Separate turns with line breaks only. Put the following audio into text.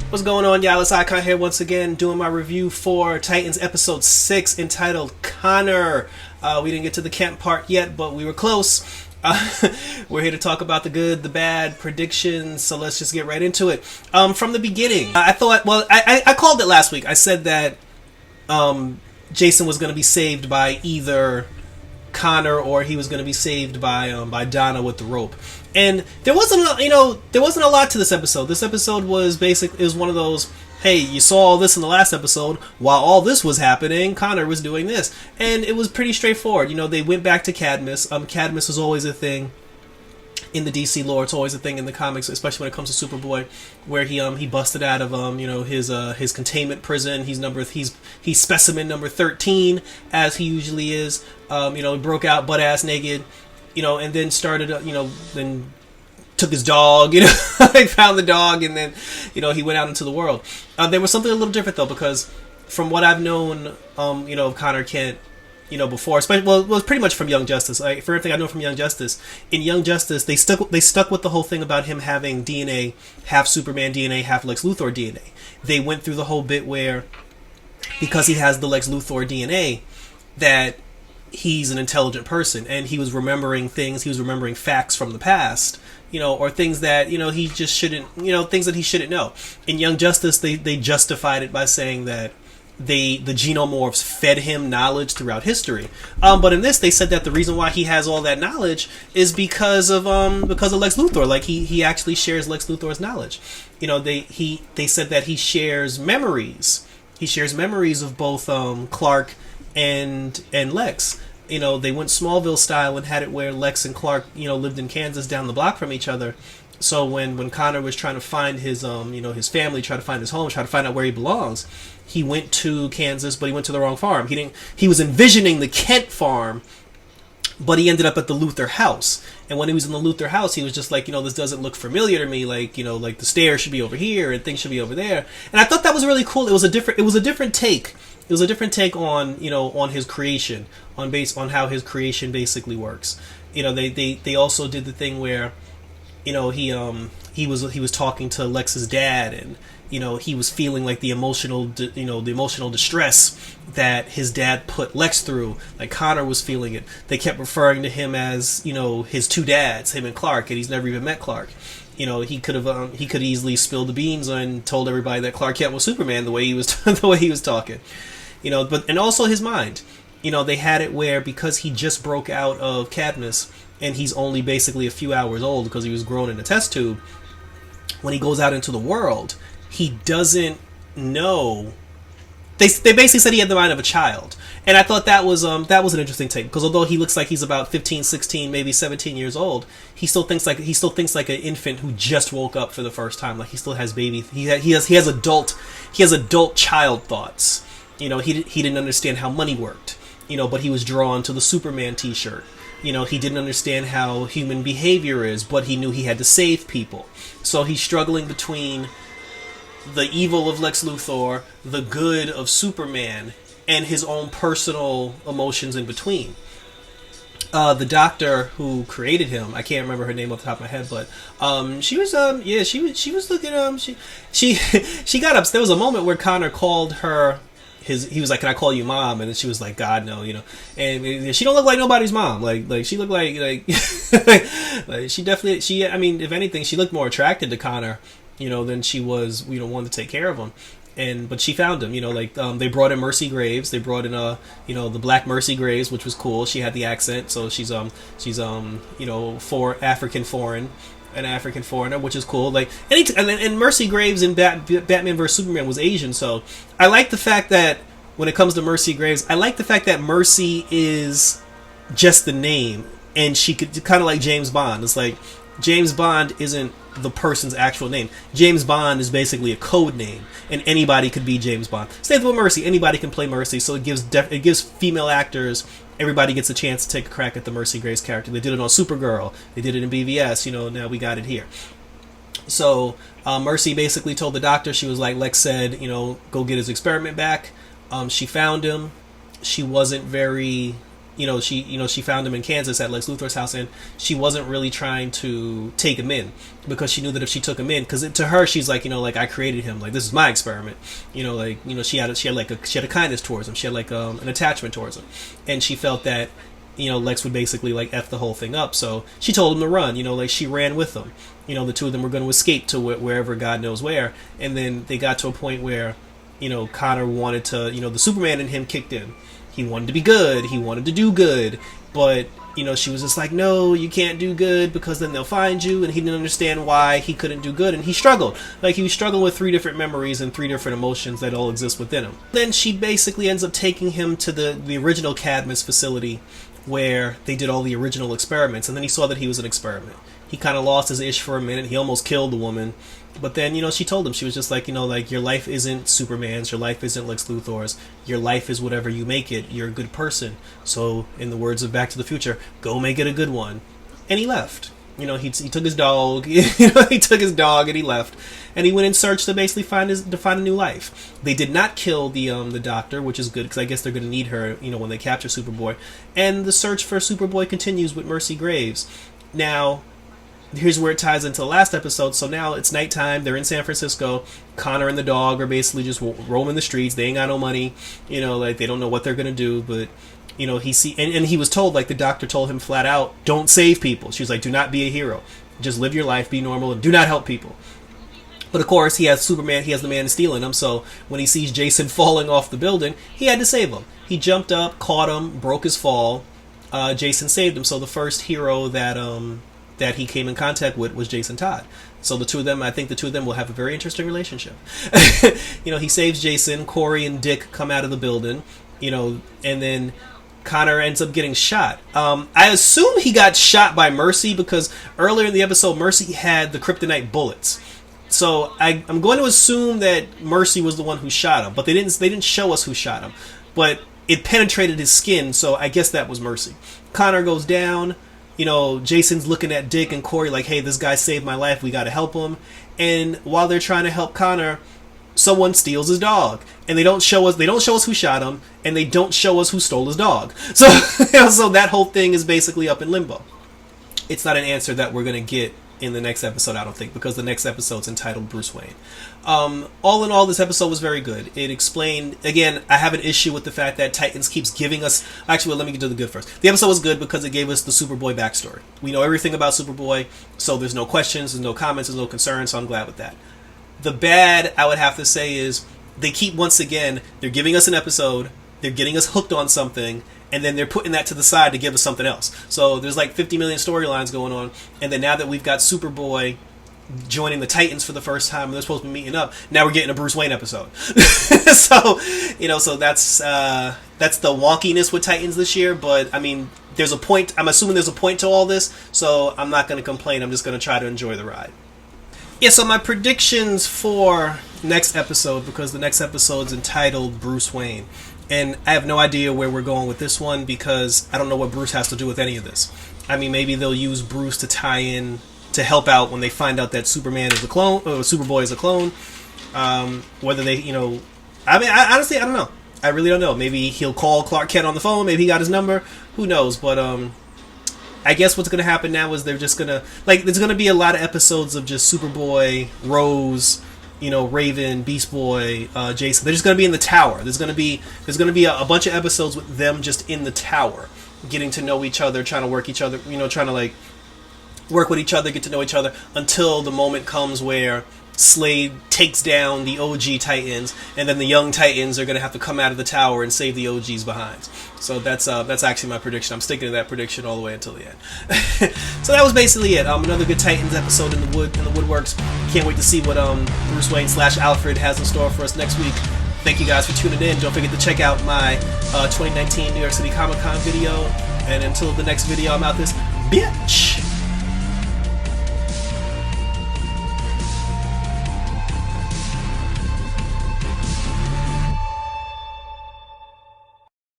What's going on, y'all? It's Icon here once again doing my review for Titans episode 6 entitled Connor. We didn't get to the camp part yet, but we were close. We're here to talk about the good, the bad, predictions, so let's just get right into it. From the beginning, I called it last week. I said that Jason was going to be saved by either Connor or he was going to be saved by Donna with the rope. And there wasn't a lot to this episode. This episode was one of those, hey, you saw all this in the last episode. While all this was happening, Connor was doing this. And it was pretty straightforward. They went back to Cadmus. Cadmus was always a thing in the DC lore. It's always a thing in the comics, especially when it comes to Superboy, where he busted out of his containment prison. He's specimen number 13, as he usually is. He broke out butt ass naked, and then started then took his dog, found the dog, and then he went out into the world. There was something a little different though, because from what I've known of Connor Kent, before, especially, it was pretty much from Young Justice. For everything I know from Young Justice, in Young Justice, they stuck with the whole thing about him having DNA, half Superman DNA, half Lex Luthor DNA. They went through the whole bit where, because he has the Lex Luthor DNA, that he's an intelligent person, and he was remembering things. He was remembering facts from the past, or things that he just shouldn't, things that he shouldn't know. In Young Justice, they justified it by saying that the Genomorphs fed him knowledge throughout history. But in this, they said that the reason why he has all that knowledge is because of Lex Luthor. Like he actually shares Lex Luthor's knowledge. They said that he shares memories. He shares memories of both Clark and Lex. They went Smallville style and had it where Lex and Clark lived in Kansas down the block from each other. So when Connor was trying to find his his family, try to find his home, try to find out where he belongs, he went to Kansas, but he went to the wrong farm. He was envisioning the Kent farm, but he ended up at the Luthor house. And when he was in the Luthor house, he was just like, this doesn't look familiar to me. Like, like the stairs should be over here and things should be over there. And I thought that was really cool. It was a different take. It was a different take on, on his creation, on how his creation basically works. They also did the thing where, he was talking to Lex's dad, and he was feeling like the emotional distress that his dad put Lex through. Like Connor was feeling it. They kept referring to him as his two dads, him and Clark, and he's never even met Clark. He could easily spill the beans and told everybody that Clark Kent was Superman the way he was talking. And also his mind. They had it where, because he just broke out of Cadmus and he's only basically a few hours old because he was grown in a test tube, when he goes out into the world, he doesn't know. They basically said he had the mind of a child. And I thought that was an interesting take, because although he looks like he's about 15, 16, maybe 17 years old, he still thinks like an infant who just woke up for the first time. Like he still has baby. He has adult child thoughts. He didn't understand how money worked. But he was drawn to the Superman t-shirt. He didn't understand how human behavior is, but he knew he had to save people. So he's struggling between the evil of Lex Luthor, the good of Superman, and his own personal emotions in between. The doctor who created him, I can't remember her name off the top of my head, but she was looking she got up. There was a moment where Connor called her he was like, "Can I call you mom?" And then she was like, "God, no," And she don't look like nobody's mom. Like she looked like like she definitely, I mean, if anything, she looked more attracted to Connor, than she was, wanted to take care of him. But she found him, they brought in Mercy Graves. They brought in the Black Mercy Graves, which was cool. She had the accent, so she's for an African foreigner, which is cool. Like, and Mercy Graves in Batman vs Superman was Asian, so I like the fact that when it comes to Mercy Graves, I like the fact that Mercy is just the name, and she could kind of like James Bond. It's like James Bond isn't the person's actual name. James Bond is basically a code name, and anybody could be James Bond. Same with Mercy. Anybody can play Mercy, so it gives female actors. Everybody gets a chance to take a crack at the Mercy Graves character. They did it on Supergirl. They did it in BVS. Now we got it here. So Mercy basically told the doctor, she was like, Lex said, go get his experiment back. She found him. She wasn't very, she found him in Kansas at Lex Luthor's house, and she wasn't really trying to take him in because she knew that if she took him in, because to her she's like, I created him, like this is my experiment, she had a kindness towards him, she had like an attachment towards him, and she felt that Lex would basically like F the whole thing up. So she told him to run, like she ran with them. The two of them were going to escape to wherever God knows where. And then they got to a point where, Connor wanted to, the Superman in him kicked in. He wanted to be good. He wanted to do good. But, she was just like, no, you can't do good because then they'll find you. And he didn't understand why he couldn't do good. And he struggled. Like he was struggling with 3 different memories and 3 different emotions that all exist within him. Then she basically ends up taking him to the original Cadmus facility where they did all the original experiments, and then he saw that he was an experiment. He kind of lost his ish for a minute. He almost killed the woman, but then she told him, she was just like, like your life isn't Superman's, your life isn't Lex Luthor's, your life is whatever you make it. You're a good person, so in the words of Back to the Future, go make it a good one. And he left. He took his dog. He took his dog and he left, and he went in search to basically find a new life. They did not kill the doctor, which is good because I guess they're going to need her, when they capture Superboy. And the search for Superboy continues with Mercy Graves. Now, here's where it ties into the last episode. So now it's nighttime. They're in San Francisco. Connor and the dog are basically just roaming the streets. They ain't got no money. Like they don't know what they're going to do, but. And he was told, like the doctor told him flat out, don't save people. She was like, do not be a hero. Just live your life, be normal, and do not help people. But of course, he has Superman, he has the Man of Steel in him, so when he sees Jason falling off the building, he had to save him. He jumped up, caught him, broke his fall. Jason saved him, so the first hero that he came in contact with was Jason Todd. So I think the two of them will have a very interesting relationship. He saves Jason, Corey and Dick come out of the building, and then Connor ends up getting shot. I assume he got shot by Mercy because earlier in the episode, Mercy had the kryptonite bullets. So I'm going to assume that Mercy was the one who shot him, but they didn't show us who shot him. But it penetrated his skin, so I guess that was Mercy. Connor goes down. Jason's looking at Dick and Corey like, hey, this guy saved my life. We got to help him. And while they're trying to help Connor, someone steals his dog, and they don't show us who shot him, and they don't show us who stole his dog. So so that whole thing is basically up in limbo. It's not an answer that we're going to get in the next episode, I don't think, because the next episode's entitled Bruce Wayne. All in all, this episode was very good. It explained, again, I have an issue with the fact that Titans keeps giving us, actually, well, let me get to the good first. The episode was good because it gave us the Superboy backstory. We know everything about Superboy, so there's no questions, there's no comments, there's no concerns, so I'm glad with that. The bad, I would have to say, is they keep, once again, they're giving us an episode, they're getting us hooked on something, and then they're putting that to the side to give us something else. So there's like 50 million storylines going on, and then now that we've got Superboy joining the Titans for the first time, and they're supposed to be meeting up, now we're getting a Bruce Wayne episode. So that's the wonkiness with Titans this year, but I mean, there's a point, I'm assuming there's a point to all this, so I'm not going to complain, I'm just going to try to enjoy the ride. Yeah, so my predictions for next episode, because the next episode's entitled Bruce Wayne, and I have no idea where we're going with this one because I don't know what Bruce has to do with any of this. I mean, maybe they'll use Bruce to tie in, to help out when they find out that Superman is a clone, or Superboy is a clone. Whether they, I honestly, I don't know. I really don't know. Maybe he'll call Clark Kent on the phone, maybe he got his number, who knows, but I guess what's going to happen now is they're just going to, there's going to be a lot of episodes of just Superboy, Rose, Raven, Beast Boy, Jason. They're just going to be in the tower. There's going to be a bunch of episodes with them just in the tower, getting to know each other, trying to work each other, trying to work with each other, get to know each other, until the moment comes where Slade takes down the OG Titans, and then the young Titans are going to have to come out of the tower and save the OGs behind. So that's actually my prediction. I'm sticking to that prediction all the way until the end. So that was basically it. Another good Titans episode in the woodworks. Can't wait to see what Bruce Wayne / Alfred has in store for us next week. Thank you guys for tuning in. Don't forget to check out my 2019 New York City Comic Con video. And until the next video, I'm out this bitch.